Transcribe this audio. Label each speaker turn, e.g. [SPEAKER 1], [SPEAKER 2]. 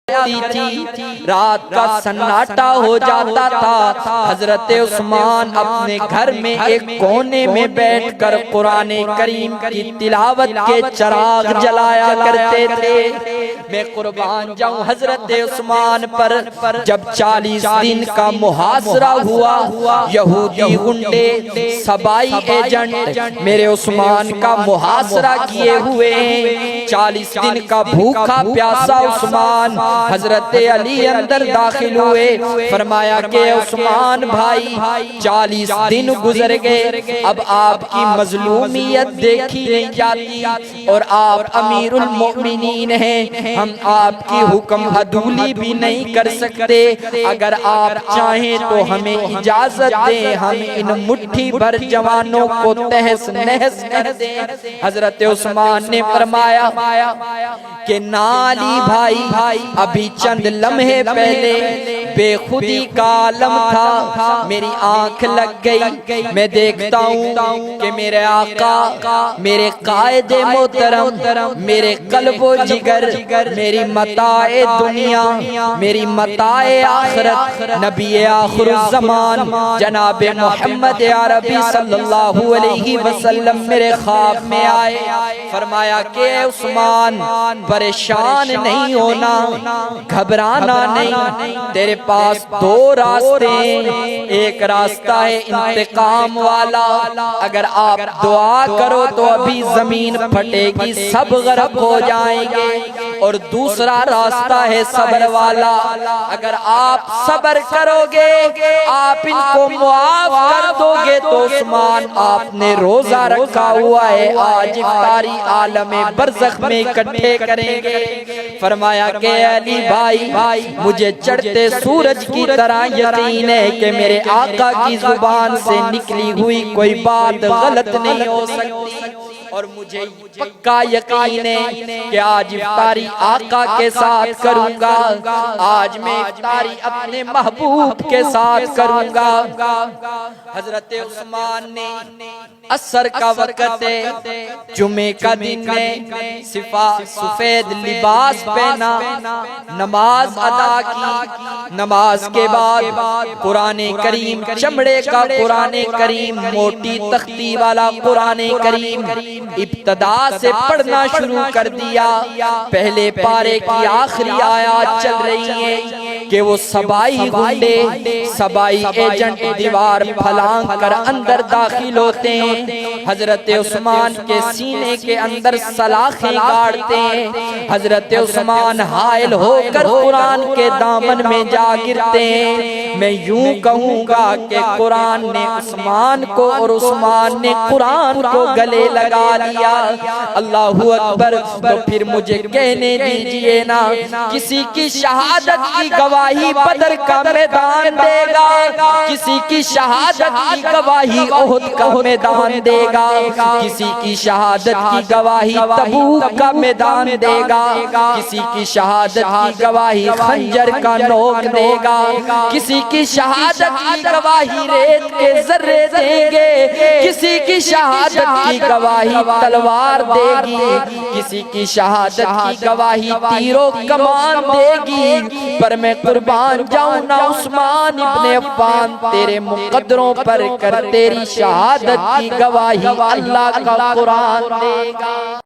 [SPEAKER 1] تھی، رات کا سناٹا ہو جاتا تھا، حضرت عثمان اپنے گھر میں ایک کونے میں بیٹھ کر قرآن کریم کی تلاوت کے چراغ جلایا کرتے تھے۔ میں قربان جاؤں حضرت عثمان پر جب 40 دن کا محاصرہ ہوا، یہودی گنڈے سبائی ایجنٹ میرے عثمان کا محاصرہ کیے ہوئے ہیں۔ 40 دن کا بھوکا پیاسا عثمان حضرت علی اندر داخل ہوئے، فرمایا کہ عثمان بھائی 40 دن گزر گئے، اب آپ کی مظلومیت دیکھی نہیں جاتی اور آپ امیر المؤمنین ہیں، ہم آپ کی حکم عدولی بھی نہیں کر سکتے، اگر آپ چاہیں تو ہمیں اجازت دیں ہم ان مٹھی بھر جوانوں کو تہس نہس کر دیں۔ حضرت عثمان نے فرمایا کہ نالی بھائی ابھی چند لمحے پہلے بے خودی کا عالم تھا، میری آنکھ لگ گئی، میں دیکھتا ہوں کہ میرے آقا، میرے قائد محترم، میرے قلب و جگر، میری متاع دنیا، میری متاع آخرت، نبی آخر الزمان جناب محمد عربی صلی اللہ علیہ وسلم میرے خواب میں آئے، فرمایا کہ عثمان پریشان نہیں ہونا، گھبرانا نہیں، تیرے پاس دو راستے ہیں، ایک راستہ ہے انتقام والا، اگر آپ دعا کرو تو ابھی زمین پھٹے گی، سب غرق ہو جائیں گے، اور دوسرا راستہ ہے صبر والا، اگر آپ صبر کرو گے، آپ ان کو معاف کر دو گے تو عثمان آپ نے روزہ رکھا ہوا ہے، آج افطاری عالم برزخ میں اکٹھے کریں گے۔ فرمایا کہ علی بھائی مجھے چڑھتے سورج کی طرح یقین ہے کہ میرے آقا کی زبان سے نکلی ہوئی کوئی بات غلط نہیں ہو سکتی، اور مجھے پکا یقین ہے کہ آج افطاری آقا کے ساتھ کروں گا، آج میں افطاری اپنے محبوب کے ساتھ کروں گا۔ حضرت عثمان نے عصر کا وقت ہے، جمعے کا دن ہے، سفید لباس پہنا، نماز ادا کی، نماز کے بعد قرآن کریم، چمڑے کا قرآن کریم، موٹی تختی والا قرآن کریم ابتدا سے پڑھنا شروع کر دیا۔ پہلے پارے کی آخری آیات چل رہی ہیں کہ وہ سبائی گنڈے، سبائی ایجنٹ دیوار پھلانگ کر اندر داخل ہوتے ہیں، حضرت عثمان کے سینے کے اندر سلاخیں گاڑتے ہیں، حضرت عثمان حائل ہو کر قرآن کے دامن میں جا گرتے ہیں۔ میں یوں کہوں گا کہ قرآن نے عثمان کو اور عثمان نے قرآن کو گلے لگا لیا۔ اللہ اکبر۔ تو پھر مجھے کہنے دیجئے نا، کسی کی شہادت کی گواہی بدر کا میدان دے گا، کسی کی شہادت کی گواہی احد کا میدان دے گا، کسی کی شہادت کی گواہی تبوک کا میدان دے گا، کسی کی شہادت کی گواہی خنجر کا نوک دے گا، کسی کی شہادت کی گواہی ریت کے ذرے دیں گے، کسی کی شہادت کی گواہی تلوار دے گی، کسی کی شہادت کی گواہی تیرو کمان دے گی، پر میں قربان جاؤں نا عثمان ابن عفان، تیرے مقدروں پر کر تیری شہادت کی گواہی اللہ کا قرآن دے گا۔